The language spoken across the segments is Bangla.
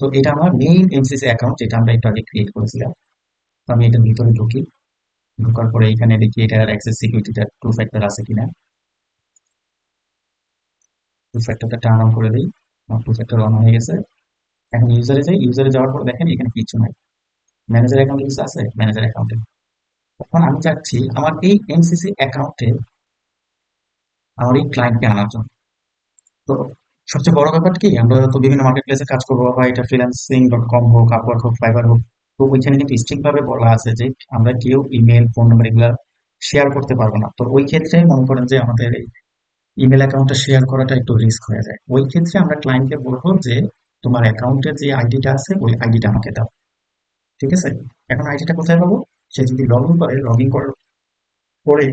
তো এটা আমার মেইন এমসিসি অ্যাকাউন্ট, যেটা আমরা একটু আগে ক্রিয়েট করেছিলাম। তো আমি এটার ভিতরে ঢুকি, ঢোকার পরে এখানে দেখি এটার অ্যাক্সেস সিকিউরিটিটা টু ফ্যাক্টর আছে কিনা। টু ফ্যাক্টরটা টার্ন অন করে দিই, টু ফ্যাক্টর অন হয়ে গেছে। এখন ইউজারে যাই, ইউজারে যাওয়ার পর দেখেন এখানে কিছু নাই, ম্যানেজার অ্যাকাউন্টে কিছু আছে, ম্যানেজার অ্যাকাউন্টে। এখন আমি চাচ্ছি আমার এই এমসিসি অ্যাকাউন্টে আমার এই ক্লায়েন্টকে আনার জন্য। তো সবচেয়ে বড় ব্যাপার কি, আমরা তো বিভিন্ন মার্কেট প্লেসে কাজ করবো, বা এটা freelancing.com হোক, আপওয়ার্ক হোক, ফাইবার হোক, তো ওইখানে কিন্তু স্ট্রিক্ট ভাবে বলা আছে যে আমরা কেউ ইমেল, ফোন নাম্বার এগুলা শেয়ার করতে পারবো না। তো ওই ক্ষেত্রে মনে করেন যে আমাদের এই ইমেল অ্যাকাউন্টটা শেয়ার করাটা একটু রিস্ক হয়ে যায়। ওই ক্ষেত্রে আমরা ক্লায়েন্টকে বলবো যে তোমার অ্যাকাউন্টের যে আইডিটা আছে ওই আইডিটা আমাকে দাও। ঠিক আছে? এখন আইডিটা কোথায় পাবো? সে যদি লগ ইন করে, লগ ইন করার পরে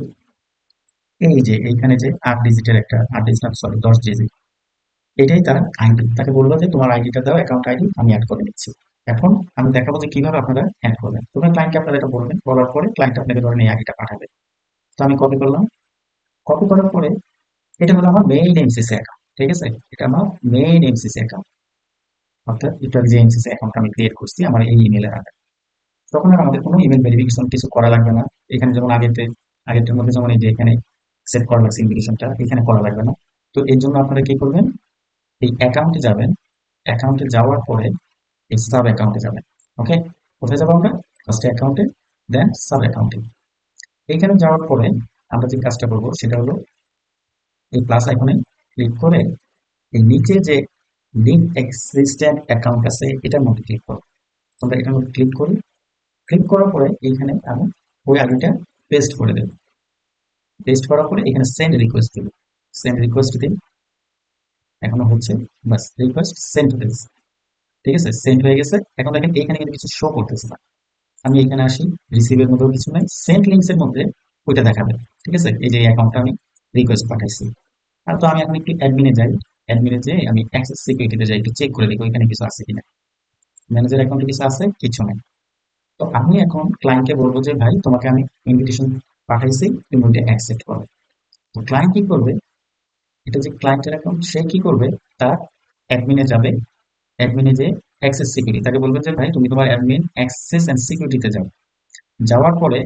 এই যে এইখানে যে 8 ডিজিটের একটা, 8 ডিজিট না, সরি 10 ডিজিট, এটাই তার আইডি। তাকে বলবো যে তোমার আইডিটা দাও, অ্যাকাউন্ট আইডি, আমি অ্যাড করে নিচ্ছি। এখন আমি দেখাবো যে কিভাবে আপনারা অ্যাড করবেন। তোমরা ক্লায়েন্টকে আপনারা এটা বলবেন, বলার পরে ক্লায়েন্ট আপনাকে ধরেন এই আইডিটা পাঠাবে। তো আমি কপি করলাম, কপি করার পরে এটা হলো আমার মেইন এমসিসি অ্যাকাউন্ট। ঠিক আছে? এটা আমার মেইন এমসিসি অ্যাকাউন্ট, অর্থাৎ এটা যে এমসিসি অ্যাকাউন্ট আমি ক্রিয়েট করছি আমার এই ইমেলের আগে। তখন আর আমাদের কোনো ইমেল ভেরিফিকেশন কিছু করা লাগবে না। এখানে যেমন আগেরটার মধ্যে যেমন এই যে এখানে সেট করা লাগছে ইনভিটেশনটা, এখানে করা লাগবে না। তো এর জন্য আপনারা কি করবেন, এই অ্যাকাউন্টে যাবেন, অ্যাকাউন্টে যাওয়ার পরে এই সাব অ্যাকাউন্টে যাবেন। ওকে, কোথায় যাবো আমরা? ফার্স্টে অ্যাকাউন্টে, দেন সাব অ্যাকাউন্টে। এইখানে যাওয়ার পরে আমরা যে কাজটা করবো সেটা হলো এই প্লাস আইকনে ক্লিক করে এই নিচে যে লিঙ্ক এক্সিস্টেন্ট অ্যাকাউন্ট আছে এটার মধ্যে ক্লিক করো। আমরা এটার মধ্যে ক্লিক করি, ক্লিক করার পরে এইখানে আমি ওই আইডিটা পেস্ট করে দেব। পেস্ট করার পরে এখানে সেন্ড রিকোয়েস্ট দিব, সেন্ড রিকোয়েস্ট দিন। এখনো হচ্ছে, বাস রিকোয়েস্ট সেন্ড হয়ে গেছে। ঠিক আছে, সেন্ড হয়ে গেছে। এখন দেখেন এইখানে কিন্তু কিছু শো করতেছে না। আমি এখানে আসি, রিসিভের মধ্যেও কিছু নাই, সেন্ট লিঙ্কস এর মধ্যে ওইটা দেখাবে। ঠিক আছে, এই যে অ্যাকাউন্টটা আমি রিকোয়েস্ট পাঠাইছি। আর তো আমি এখন একটু অ্যাডমিনে যাই, অ্যাডমিনে যেয়ে আমি অ্যাক্সেস সিকিউরিটিতে যাই, একটু চেক করে দেখি ওইখানে কিছু আছে কিনা। ম্যানেজার অ্যাকাউন্টে কিছু আছে, কিছু নেই। তো আমি এখন ক্লায়েন্টকে বলবো যে ভাই তোমাকে আমি ইনভিটেশন পাঠাইছি, তুমি ওইটা অ্যাকসেপ্ট করো। তো ক্লায়েন্ট কি করবে, এটা যে ক্লায়েন্টের অ্যাকাউন্ট, সে কি করবে, তার অ্যাডমিনে যাবে, অ্যাডমিনে যে অ্যাক্সেস সিকিউরিটি, তাকে বলবে যে ভাই তুমি তোমার অ্যাডমিন অ্যাক্সেস এন্ড সিকিউরিটিতে যাও। যাওয়ার পরে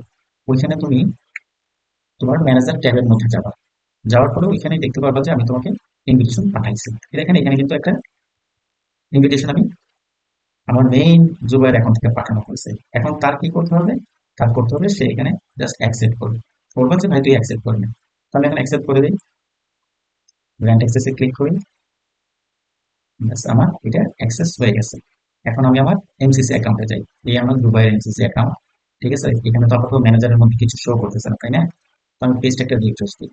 ওইখানে তুমি তোমার ম্যানেজার ট্যাবের মধ্যে যাবা। যাওয়ার পরে ওইখানে দেখতে পারবা যে আমি তোমাকে ইনভিটেশন পাঠাইছি। দেখেন এখানে কিন্তু একটা ইনভিটেশন আমি আমার মেইন জুবাইয়ের অ্যাকাউন্ট থেকে পাঠানো হয়েছে। এখন তার কি করতে হবে, তার করতে হবে সে এখানে জাস্ট অ্যাকসেপ্ট করবে, বলবো যে ভাই তুই অ্যাকসেপ্ট করে নে। তো আমি এখন অ্যাকসেপ্ট করে দিই, গ্র্যান্ট অ্যাক্সেসে ক্লিক করি, ব্যাস আমার এটা অ্যাক্সেস হয়ে গেছে। এখন আমি আমার এমসিসি অ্যাকাউন্টে যাই, এই আমার দুবাইয়ের এমসিসি অ্যাকাউন্ট। ঠিক আছে, এখানে তো আপাতত ম্যানেজারের মধ্যে কিছু শো করতেছে না, তাই না? তো আমি পেস্ট একটা রিফ্রেশ দিই।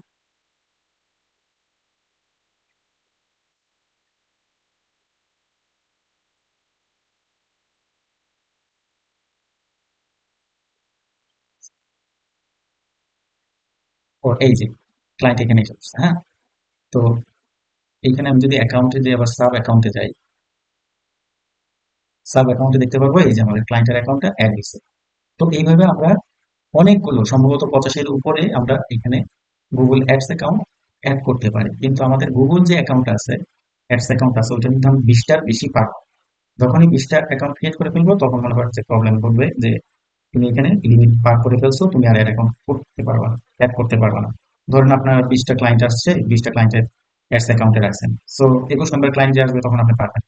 ও এই যে ক্লায়েন্ট এখানে চলছে, হ্যাঁ। তো এইখানে আমি যদি অ্যাকাউন্টে যাই, আবার সাব অ্যাকাউন্টে যাই, সাব অ্যাকাউন্টে দেখতে পারবো এই যে আমাদের ক্লায়েন্টের অ্যাকাউন্টটা অ্যাড হয়েছে। তো এইভাবে আমরা অনেকগুলো, সম্ভবত 85-এর উপরে আমরা এখানে গুগল অ্যাডস অ্যাকাউন্ট অ্যাড করতে পারি। কিন্তু আমাদের গুগল যে অ্যাকাউন্ট আছে, অ্যাডস অ্যাকাউন্ট আছে, ওইটার মধ্যে আমি 20টার বেশি পাবো। যখনই 20টা অ্যাকাউন্ট ক্রিয়েট করে ফেলবো তখন মনে করেন যে প্রবলেম করবে যে তুমি এখানে লিমিট পার করে ফেলছো, তুমি আর অ্যাকাউন্ট করতে পারবা না, অ্যাড করতে পারবা না। ধরেন আপনার 20টা ক্লায়েন্ট আসছে, 20টা ক্লায়েন্টের অ্যাডস অ্যাকাউন্টে রাখছেন, সো 21 নম্বর ক্লায়েন্ট যে আসবে তখন আপনি পারবেন।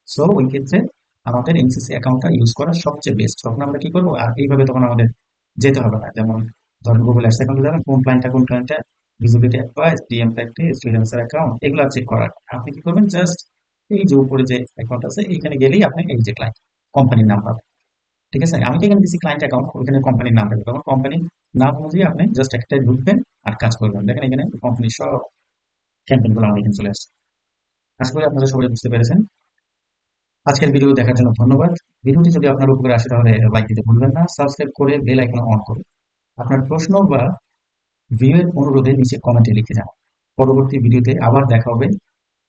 সো ওই ক্ষেত্রে আমাদের এমসিসি অ্যাকাউন্টটা ইউজ করা সবচেয়ে বেস্ট। তখন আমরা কি করবো, আর এইভাবে তখন আমাদের যেতে হবে না। যেমন ধরেন গুগল অ্যাডস অ্যাকাউন্টে যাবেন, কোন ক্লায়েন্টটা visibility advice, DM practice, freelancer account, এগুলো চেক করার আপনি কি করবেন, জাস্ট এই যে উপরে যে অ্যাকাউন্ট আছে এইখানে গেলেই আপনি এই যে ক্লায়েন্ট কোম্পানির নাম পাবেন। ঠিক আছে, আমি তো এখানে দিচ্ছি ক্লায়েন্ট অ্যাকাউন্ট, ওইখানে কোম্পানির নাম পাবেন। তখন কোম্পানির নাম অনুযায়ী আপনি জাস্ট একটাই ঢুকবেন আর কাজ করবেন। দেখেন এখানে কোম্পানির সব ক্যাম্পেইন গুলো আমাদের এখানে চলে আসছে। আশা করি আপনারা সবাই বুঝতে পেরেছেন। আজকের ভিডিও দেখার জন্য ধন্যবাদ। ভিডিওটি যদি আপনার উপকারে আসে তাহলে লাইক দিতে ভুলবেন না, সাবস্ক্রাইব করে বেল আইকন অন করুন। আপনার প্রশ্ন বা ভিউ এর অনুরোধে নিচে কমেন্টে লিখে যান। পরবর্তী ভিডিওতে আবার দেখা হবে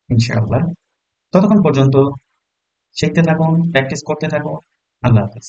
ইনশাআল্লাহ। ততক্ষণ পর্যন্ত শিখতে থাকুন, প্র্যাকটিস করতে থাকুন। আল্লাহ হাফেজ।